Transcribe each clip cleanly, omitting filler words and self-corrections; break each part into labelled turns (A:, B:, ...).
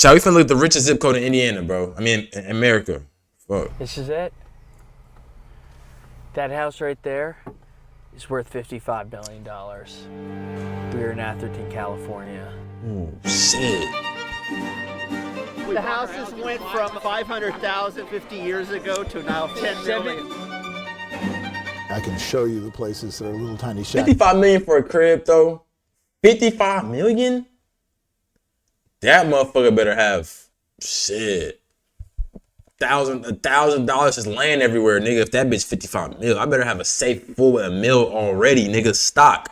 A: Child, we finna look at the richest zip code in Indiana, bro. I mean, in America. Fuck.
B: This is it. That house right there is worth $55 million. We're in Atherton, California.
A: Oh, shit.
C: The houses went from 500,000 50 years ago to now 10 million.
D: I can show you the places that are little tiny shacks.
A: 55 million for a crib, though. 55 million? That motherfucker better have shit. $1,000 is laying everywhere, nigga. If that bitch 55 mil, I better have a safe full with a mil already, nigga. Stock.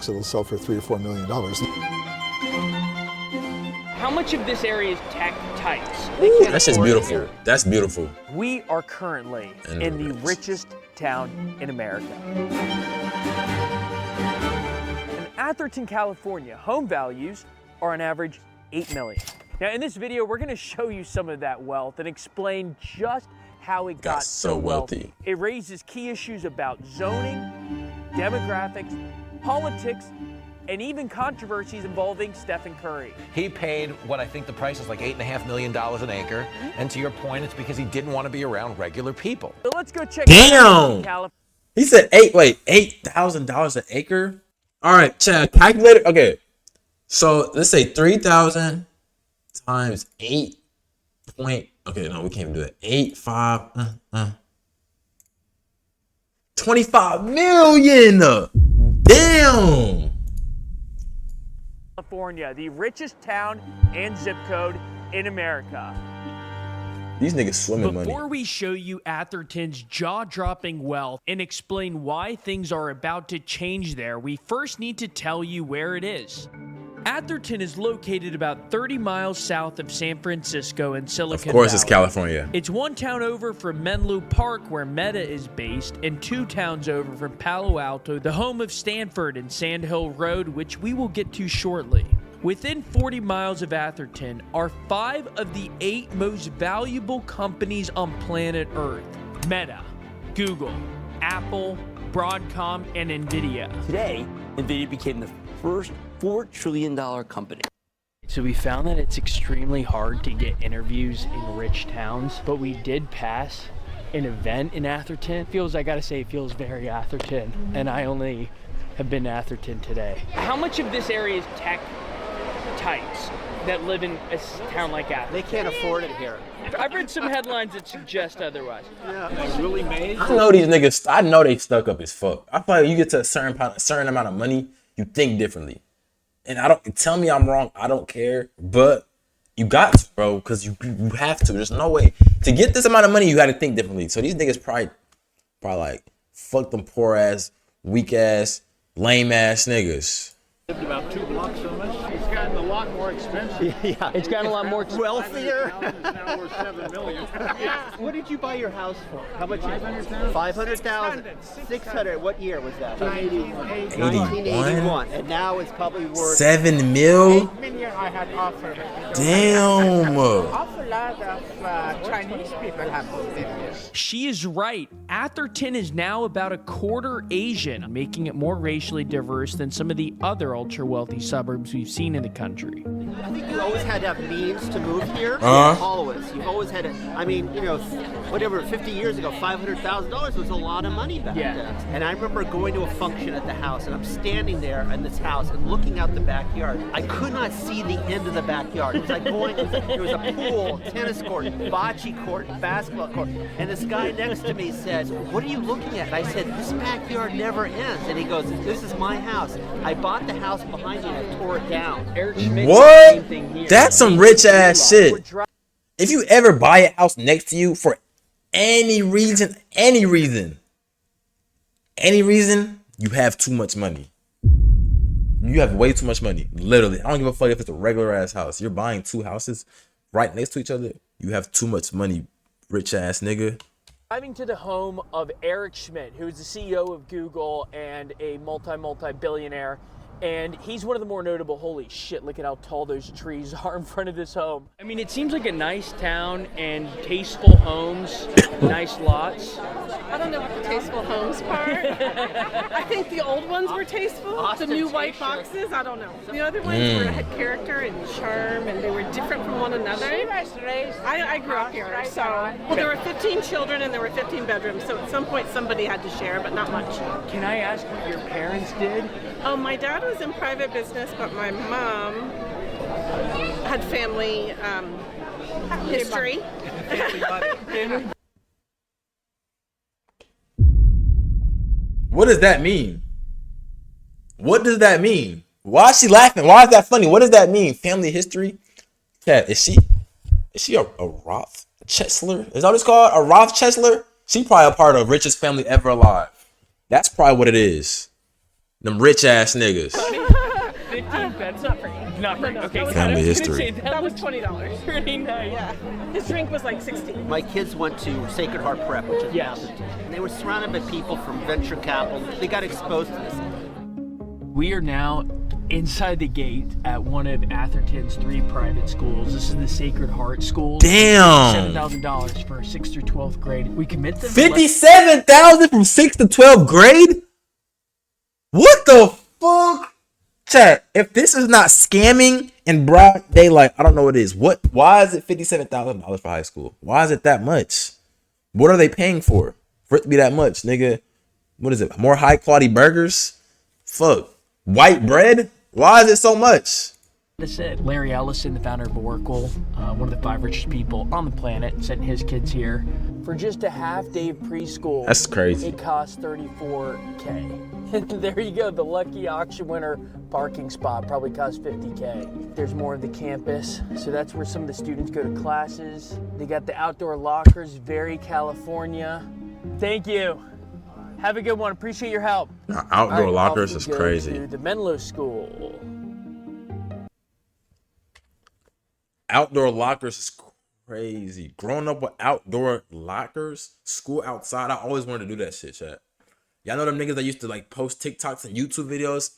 D: So it'll sell for $3 or $4 million.
B: How much of this area is tech types?
A: Ooh, that's just beautiful. That's beautiful.
B: We are currently in the richest town in America. In Atherton, California, home values are on average $8 million. Now in this video, we're gonna show you some of that wealth and explain just how it got so wealthy. It raises key issues about zoning, demographics, politics, and even controversies involving Stephen Curry.
E: He paid what I think the price is like $8.5 million an acre. And to your point, it's because he didn't want to be around regular people.
B: So let's go check
A: Damn!
B: out
A: He said $8,000 an acre? All right, Chad, calculator. Okay, so let's say 3,000 times 8 point. Okay, no, we can't even do it. 25 million. Damn.
B: California, the richest town and zip code in America.
A: These niggas swimming money.
F: Before we show you Atherton's jaw-dropping wealth and explain why things are about to change there, we first need to tell you where it is. Atherton is located about 30 miles south of San Francisco in Silicon Valley.
A: Of course, it's California.
F: It's one town over from Menlo Park, where Meta is based, and 2 towns over from Palo Alto, the home of Stanford and Sand Hill Road, which we will get to shortly. Within 40 miles of Atherton are 5 of the 8 most valuable companies on planet Earth: Meta, Google, Apple, Broadcom, and Nvidia.
G: Today, Nvidia became the first $4 trillion company.
B: So we found that it's extremely hard to get interviews in rich towns, but we did pass an event in Atherton. I gotta say, it feels very Atherton, and I only have been to Atherton today. How much of this area is tech types that live in a town like Atherton?
C: They can't afford it here.
B: I've read some headlines that suggest otherwise.
C: Really made?
A: I know these niggas. I know they stuck up as fuck. I feel like you get to a certain amount of money, you think differently. And I don't tell me I'm wrong. I don't care, but you got to, bro, because you have to. There's no way to get this amount of money. You got to think differently. So these niggas probably like fuck them poor ass, weak ass, lame ass niggas.
H: Lived about 2 blocks from us. It's gotten a lot more expensive.
C: Yeah,
B: It's gotten a lot more
C: wealthier.
H: Now worth $7 million.
C: What did you buy your house for? How much?
H: 500,000.
C: 500,000. 600. What year was that?
A: 1981.
C: And now it's probably worth
A: 7 mil.
H: $8 million I had offered.
A: Damn.
H: Awful lot of Chinese people have moved in here.
F: She is right. Atherton is now about a quarter Asian, making it more racially diverse than some of the other ultra-wealthy suburbs we've seen in the country.
C: I think you always had to have means to move here. Always. You've always had to, I mean, you know, whatever, 50 years ago, $500,000 was a lot of money back then. And I remember going to a function at the house, and I'm standing there in this house and looking out the backyard. I could not see the end of the backyard. It was like going, there was a pool, tennis court, bocce court, basketball court. And this guy next to me says, "What are you looking at?" And I said, "This backyard never ends." And he goes, "This is my house. I bought the house behind me and I tore it down."
A: What? That's some rich ass shit. If you ever buy a house next to you for any reason, you have too much money. You have way too much money. Literally. I don't give a fuck if it's a regular ass house. You're buying 2 houses right next to each other. You have too much money, rich ass nigga.
B: Driving to the home of Eric Schmidt, who is the CEO of Google and a multi-billionaire. And he's one of the more notable. Holy shit, look at how tall those trees are in front of this home. I mean, it seems like a nice town and tasteful homes, nice lots.
I: I don't know what the tasteful homes part. I think the old ones were tasteful. The new white boxes, I don't know. The other ones had character and charm, and they were different from one another. I grew up here, so well, there were 15 children and there were 15 bedrooms. So at some point somebody had to share, but not much.
B: Can I ask what your parents did?
I: Oh, my dad was in private business, but my mom had family history.
A: What does that mean? What does that mean? Why is she laughing? Why is that funny? What does that mean? Family history? Cat, is she a Roth Chesler? Is that what it's called? A Roth Chesler? She probably a part of richest family ever alive. That's probably what it is. Them rich ass niggas.
B: 15 beds, not for okay.
A: Family history.
I: That was $20.
B: Pretty nice.
I: Yeah. His drink was like 16.
C: My kids went to Sacred Heart Prep, which is massive, and they were surrounded by people from venture capital. They got exposed to this.
B: We are now inside the gate at one of Atherton's 3 private schools. This is the Sacred Heart School.
A: Damn.
B: $7,000 for 6th through 12th grade. We commit them.
A: $57,000 from 6th to 12th grade? What the fuck? Chat, if this is not scamming in broad daylight, I don't know what it is. Why is it $57,000 for high school? Why is it that much? What are they paying for it to be that much, nigga? What is it? More high quality burgers? Fuck. White bread? Why is it so much?
B: That's it. Larry Ellison, the founder of Oracle, one of the 5 richest people on the planet, sent his kids here. For just a half-day of preschool,
A: that's crazy.
B: It costs $34K. And there you go, the lucky auction winner parking spot probably costs $50K. There's more of the campus, so that's where some of the students go to classes. They got the outdoor lockers, very California. Thank you. Have a good one. Appreciate your help.
A: Outdoor lockers is crazy.
B: To the Menlo School.
A: Outdoor lockers is crazy. Growing up with outdoor lockers, school outside, I always wanted to do that shit, chat. Y'all know them niggas that used to like post TikToks and YouTube videos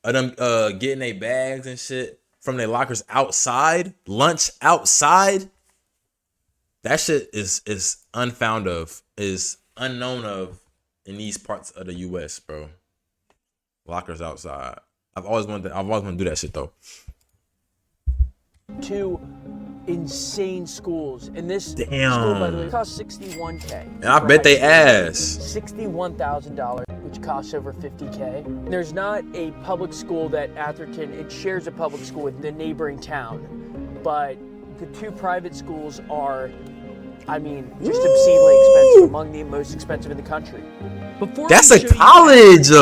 A: of them getting their bags and shit from their lockers outside, lunch outside? That shit is unfound of, is unknown of in these parts of the US, bro. Lockers outside. I've always wanted to do that shit though. 2 insane schools, and this school, by the way, costs $61K. And I bet they ass
B: $61,000, which costs over $50K. There's not a public school that Atherton, it shares a public school with the neighboring town, but the 2 private schools are, I mean, just obscenely expensive, among the most expensive in the country.
A: That's a college.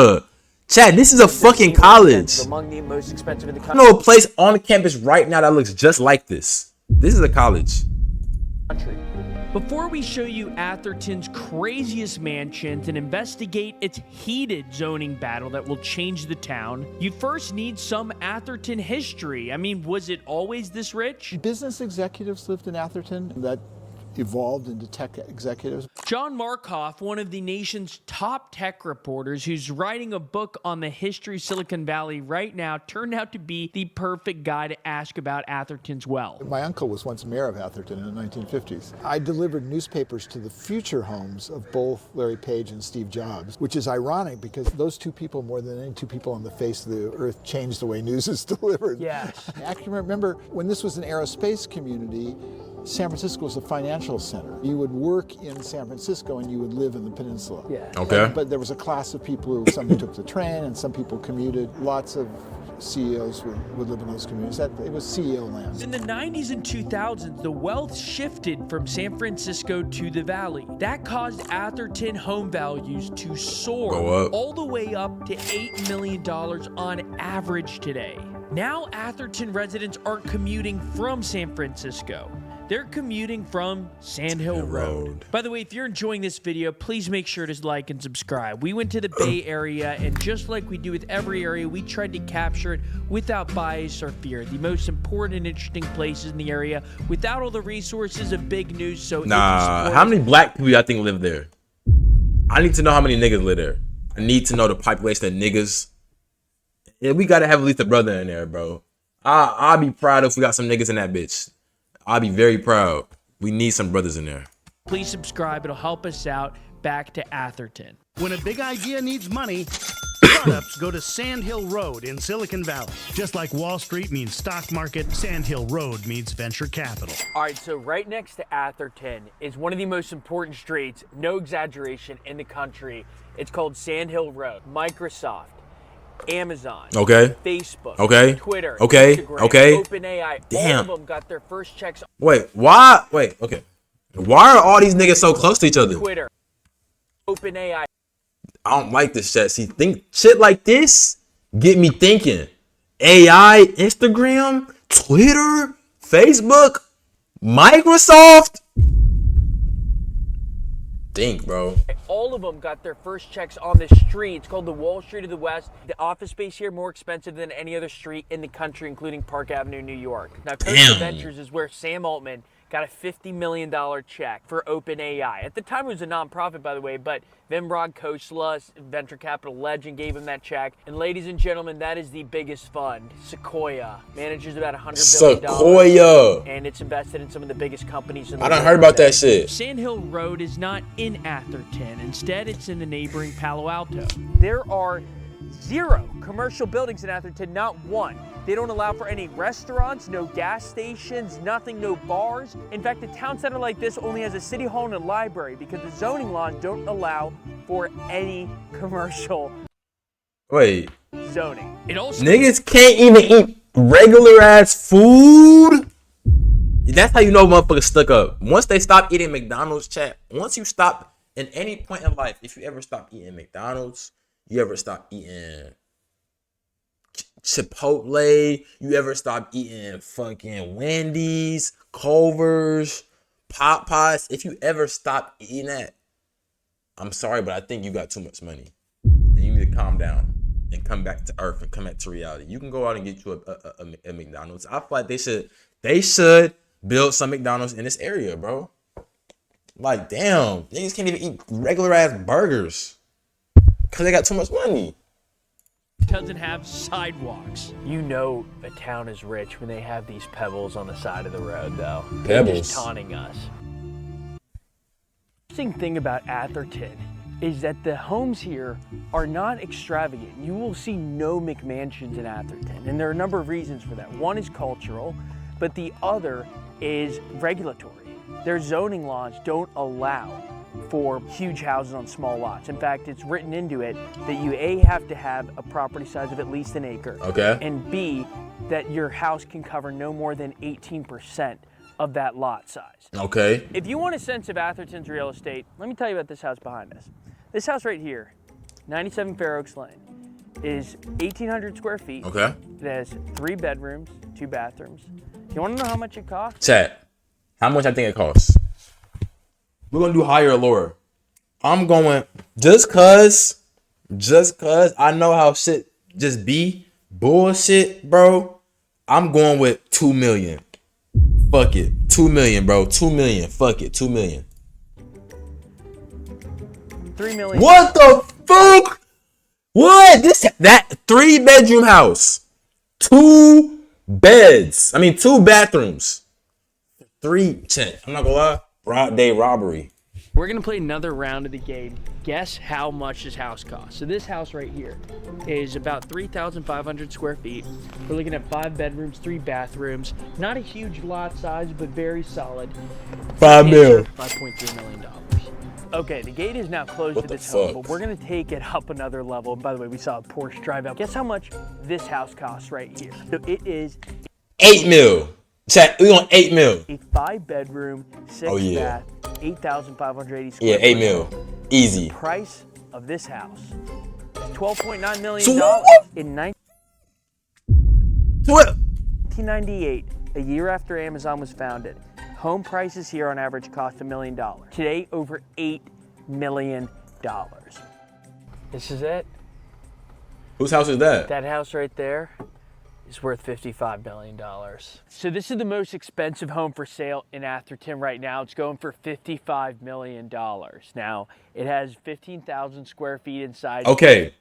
A: Chad, this is a fucking college.
B: Among the most expensive in the
A: I
B: country.
A: know a place on the campus right now that looks just like this. This is a college.
F: Before we show you Atherton's craziest mansions and investigate its heated zoning battle that will change the town, you first need some Atherton history. I mean, was it always this rich?
D: Business executives lived in Atherton that evolved into tech executives.
F: John Markoff, one of the nation's top tech reporters who's writing a book on the history of Silicon Valley right now, turned out to be the perfect guy to ask about Atherton's wealth.
D: My uncle was once mayor of Atherton in the 1950s. I delivered newspapers to the future homes of both Larry Page and Steve Jobs, which is ironic because those 2 people, more than any 2 people on the face of the earth, changed the way news is delivered.
B: Yes.
D: I can remember when this was an aerospace community, San Francisco was a financial center. You would work in San Francisco and you would live in the peninsula.
B: Yeah.
A: Okay.
D: But there was a class of people who, some took the train and some people commuted. Lots of CEOs would live in those communities. It was CEO land.
F: In the 90s and 2000s, the wealth shifted from San Francisco to the Valley. That caused Atherton home values to soar
A: Go up.
F: all the way up to $8 million on average today. Now Atherton residents aren't commuting from San Francisco. They're commuting from Sand Hill Road. By the way, if you're enjoying this video, please make sure to like and subscribe. We went to the Bay Area, and just like we do with every area, we tried to capture it without bias or fear. The most important and interesting places in the area, without all the resources of big news. So
A: Nah, how many black people I think live there? I need to know how many niggas live there. I need to know the population of niggas. Yeah, we gotta have at least a brother in there, bro. I'll be proud if we got some niggas in that bitch. I'll be very proud. We need some brothers in there.
F: Please subscribe. It'll help us out. back to Atherton.
J: When a big idea needs money, startups go to Sand Hill Road in Silicon Valley. Just like Wall Street means stock market, Sand Hill Road means venture capital.
B: All right, so right next to Atherton is one of the most important streets, no exaggeration, in the country. It's called Sand Hill Road. Microsoft, Amazon,
A: Okay.
B: Facebook,
A: Okay.
B: Twitter,
A: Okay.
B: Instagram,
A: Okay.
B: OpenAI,
A: Damn.
B: all of them got their first checks on
A: Wait, why? Wait, okay. Why are all these niggas so close to each other?
B: Twitter, OpenAI.
A: I don't like this shit. See, think shit like this get me thinking. AI, Instagram, Twitter, Facebook, Microsoft. Think, bro.
B: All of them got their first checks on the street. It's called the Wall Street of the West. The office space here more expensive than any other street in the country, including Park Avenue, New York. Now, Coastal Ventures is where Sam Altman got a $50 million check for OpenAI. At the time, it was a nonprofit, by the way, but Vinrod Khosla, venture capital legend, gave him that check. And ladies and gentlemen, that is the biggest fund. Sequoia manages about $100 billion.
A: Sequoia.
B: And it's invested in some of the biggest companies in the
A: I
B: world.
A: done heard about that shit.
F: Sand Hill Road is not in Atherton. Instead, it's in the neighboring Palo Alto.
B: There are 0 commercial buildings in Atherton, not one. They don't allow for any restaurants, no gas stations, nothing, no bars. In fact, a town center like this only has a city hall and a library because the zoning laws don't allow for any commercial
A: Wait,
B: zoning.
F: It also
A: niggas can't even eat regular ass food? That's how you know motherfuckers stuck up. Once they stop eating McDonald's, chat, once you stop in any point in life, if you ever stop eating McDonald's, you ever stop eating Chipotle, you ever stop eating fucking Wendy's, Culver's, Popeyes, if you ever stop eating that, I'm sorry, but I think you got too much money. And you need to calm down and come back to earth and come back to reality. You can go out and get you a McDonald's. I feel like they should build some McDonald's in this area, bro. Like, damn, niggas can't even eat regular ass burgers because they got too much money.
F: doesn't have sidewalks.
B: You know a town is rich when they have these pebbles on the side of the road, though. They're
A: Pebbles.
B: just taunting us. The interesting thing about Atherton is that the homes here are not extravagant. You will see no McMansions in Atherton, and there are a number of reasons for that. One is cultural, but the other is regulatory. Their zoning laws don't allow for huge houses on small lots. In fact, it's written into it that you A, have to have a property size of at least an acre,
A: Okay.
B: and B, that your house can cover no more than 18% of that lot size.
A: Okay.
B: If you want a sense of Atherton's real estate, let me tell you about this house behind us. This house right here, 97 Fair Oaks Lane, is 1,800 square feet.
A: Okay.
B: It has 3 bedrooms, 2 bathrooms. You want to know how much it costs?
A: Chat, how much I think it costs? We're gonna do higher or lower. I'm going just cause I know how shit just be bullshit, bro. I'm going with 2 million. Fuck it, 2 million, bro. 2 million. Fuck it, 2 million.
B: 3 million.
A: What the fuck? What? That 3-bedroom house, 2 beds. I mean 2 bathrooms. 3. Chat. I'm not gonna lie. Broad day robbery.
B: We're gonna play another round of the game. Guess how much this house costs. So this house right here is about 3,500 square feet. We're looking at 5 bedrooms, 3 bathrooms. Not a huge lot size, but very solid.
A: 5 mil.
B: $5.3 million. Okay, the gate is now closed to this home, but we're gonna take it up another level. And by the way, we saw a Porsche drive out. Guess how much this house costs right here? So it is
A: 8 mil. Chat, we on 8 mil.
B: a 5-bedroom, 6 bath, 8,580 square
A: Yeah, 8
B: foot
A: mil.
B: home.
A: Easy.
B: Price of this house, $12.9 million.
A: So what?
B: In
A: What?
B: 1998, a year after Amazon was founded, home prices here on average cost $1 million. Today, over $8 million. This is it.
A: Whose house is that?
B: That house right there is worth $55 million. So this is the most expensive home for sale in Atherton right now. It's going for $55 million. Now, it has 15,000 square feet inside.
A: Okay.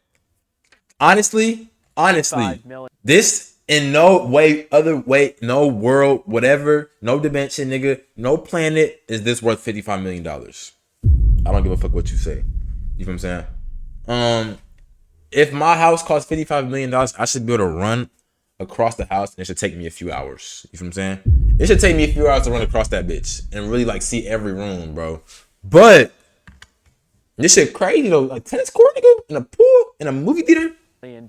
A: Honestly,
B: 5 million.
A: this in no way, other way, no world, whatever, no dimension, nigga, no planet is this worth $55 million. I don't give a fuck what you say. You know what I'm saying? If my house costs $55 million, I should be able to run across the house, and it should take me a few hours. You know what I'm saying? It should take me a few hours to run across that bitch and really like see every room, bro. But this shit crazy though. Like tennis court, nigga, in a pool, in a movie theater.
B: $1 million.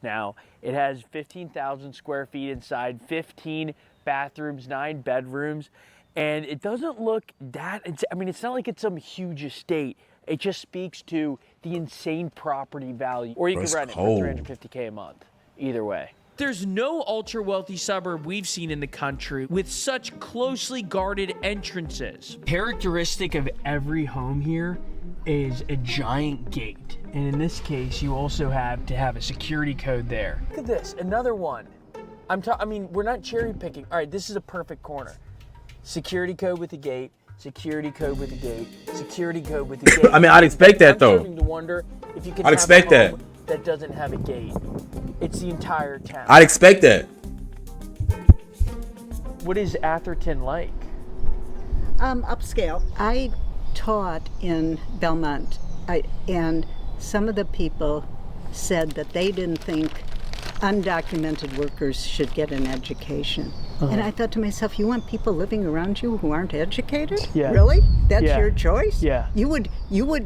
B: Now, it has 15,000 square feet inside, 15 bathrooms, 9 bedrooms, and it doesn't look that, I mean, it's not like it's some huge estate. It just speaks to the insane property value. Or you can rent it for $350K a month. Either way.
F: There's no ultra-wealthy suburb we've seen in the country with such closely guarded entrances.
B: Characteristic of every home here is a giant gate. And in this case, you also have to have a security code there. Look at this, another one. I mean, we're not cherry picking. All right, this is a perfect corner. Security code with the gate, security code with the gate, security code with the gate.
A: I mean, I'd expect that though.
B: I'm starting to wonder if you could
A: I'd expect that.
B: That doesn't have a gate. It's the entire town.
A: I'd expect that.
B: What is Atherton like?
K: Upscale. I taught in Belmont, and some of the people said that they didn't think undocumented workers should get an education. And I thought to myself, you want people living around you who aren't educated?
B: Yeah.
K: Really? That's
B: Yeah.
K: your choice?
B: Yeah.
K: You would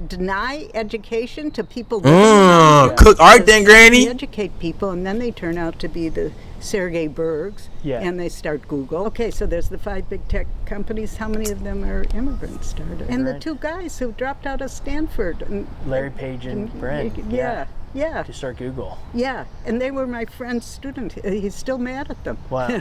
K: deny education to people living around you?
A: Cook art then, Granny.
K: They educate people, and then they turn out to be the Sergey Bergs, and they start Google. Okay, so there's the 5 big tech companies. How many of them are immigrants started? And the 2 guys who dropped out of Stanford. And,
B: Larry Page and Brent.
K: Yeah.
B: To start Google.
K: Yeah, and they were my friend's student. He's still mad at them.
B: Wow.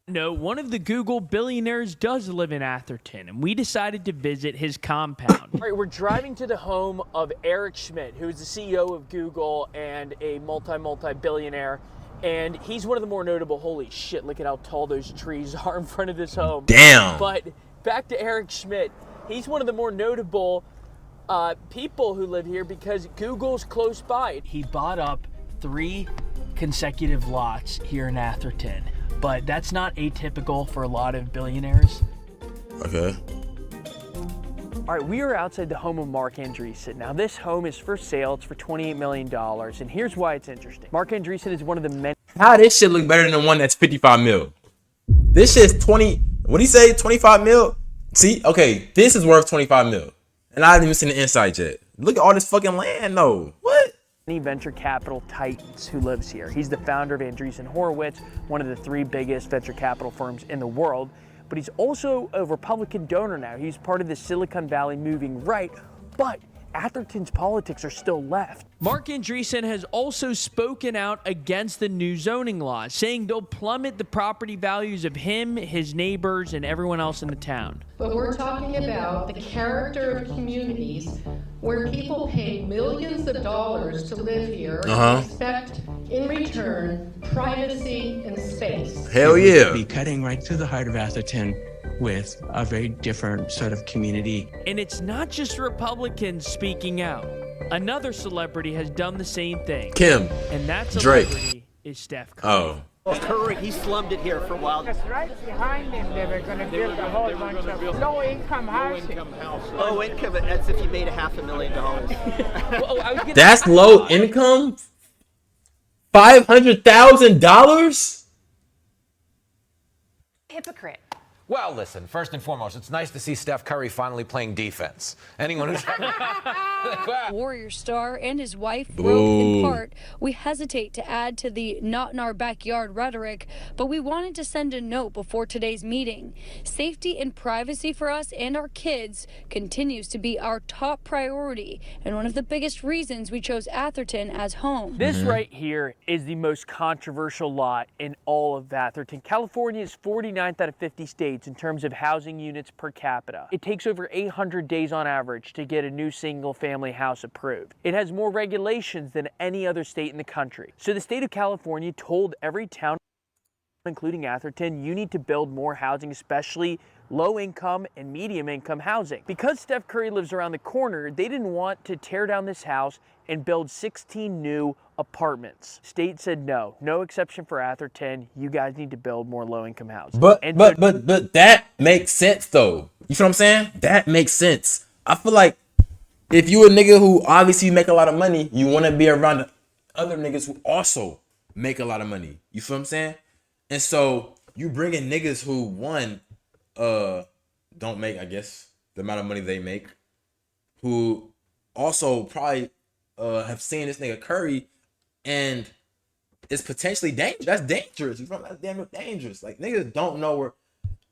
F: No, one of the Google billionaires does live in Atherton, and we decided to visit his compound.
B: All right, we're driving to the home of Eric Schmidt, who is the CEO of Google and a multi-billionaire. And he's one of the more notable, holy shit, look at how tall those trees are in front of this home.
A: Damn.
B: But back to Eric Schmidt. He's one of the more notable people who live here because Google's close by. He bought up 3 consecutive lots here in Atherton, but that's not atypical for a lot of billionaires.
A: Okay.
B: All right, we are outside the home of Mark Andreessen. Now, this home is for sale. It's for $28 million, and here's why it's interesting. Mark Andreessen is one of the many...
A: How this shit look better than the one that's 55 mil? This shit's 20... What do you say? 25 mil? See? Okay, this is worth 25 mil. And I haven't even seen the inside yet. Look at all this fucking land, though. What?
B: Many venture capital titans who lives here. He's the founder of Andreessen Horowitz, one of the 3 biggest venture capital firms in the world. But he's also a Republican donor now. He's part of the Silicon Valley moving right, but Atherton's politics are still left.
F: Mark Andreessen has also spoken out against the new zoning laws, saying they'll plummet the property values of him, his neighbors, and everyone else in the town.
L: But we're talking about the character of communities where people pay millions of dollars to live here and expect in return privacy and space.
A: Hell yeah.
M: Be cutting right through the heart of Atherton with a very different sort of community.
F: And it's not just Republicans speaking out. Another celebrity has done the same thing.
A: Kim.
F: And that
A: Drake.
F: celebrity is Steph Curry.
A: Oh.
C: Well, Curry, he slummed it here for a while.
H: Because right behind them, they were going to build a whole bunch of low-income housing.
C: Low income, that's if you made $500,000.
A: That's low income? $500,000?
N: Hypocrite.
E: Well, listen, first and foremost, it's nice to see Steph Curry finally playing defense. Anyone who's...
O: Warrior star and his wife wrote in part, "We hesitate to add to the not in our backyard rhetoric, but we wanted to send a note before today's meeting. Safety and privacy for us and our kids continues to be our top priority and one of the biggest reasons we chose Atherton as home."
B: This right here is the most controversial lot in all of Atherton. California is 49th out of 50 states in terms of housing units per capita. It takes over 800 days on average to get a new single-family house approved. It has more regulations than any other state in the country. So the state of California told every town, including Atherton, you need to build more housing, especially low-income and medium-income housing. Because Steph Curry lives around the corner, they didn't want to tear down this house and build 16 new apartments. State said no exception for Atherton. You guys need to build more low-income housing.
A: But that makes sense though. You feel what I'm saying? That makes sense. I feel like if you a nigga who obviously make a lot of money, you want to be around other niggas who also make a lot of money. You feel what I'm saying? And so you bring in niggas who one don't make, I guess, the amount of money they make, who also probably have seen this nigga Curry, and it's potentially dangerous. That's dangerous. You feel me? That's damn dangerous. Like niggas don't know where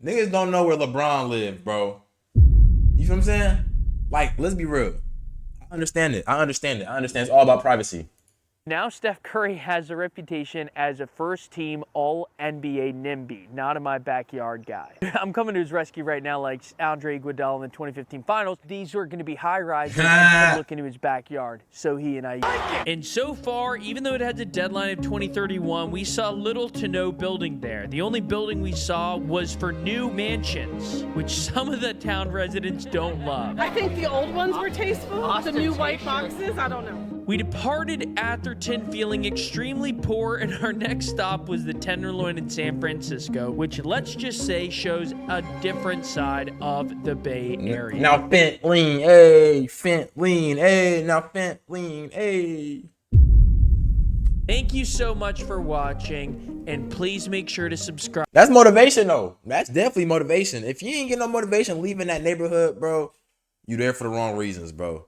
A: LeBron lives, bro. You feel what I'm saying? Like, let's be real. I understand it. It's all about privacy.
B: Now Steph Curry has a reputation as a first-team All-NBA NIMBY, not in my backyard guy. I'm coming to his rescue right now like Andre Iguodala in the 2015 Finals. These are going to be high-rises and look into his backyard, so he and I...
F: And so far, even though it has a deadline of 2031, we saw little to no building there. The only building we saw was for new mansions, which some of the town residents don't love.
I: I think the old ones were tasteful. The new white boxes, I don't know.
F: We departed Atherton feeling extremely poor, and our next stop was the Tenderloin in San Francisco, which, let's just say, shows a different side of the Bay Area.
A: Now Fent lean, hey, now Fent lean, hey.
F: Thank you so much for watching, and please make sure to subscribe.
A: That's motivation, though. That's definitely motivation. If you ain't get no motivation leaving that neighborhood, bro, you there for the wrong reasons, bro.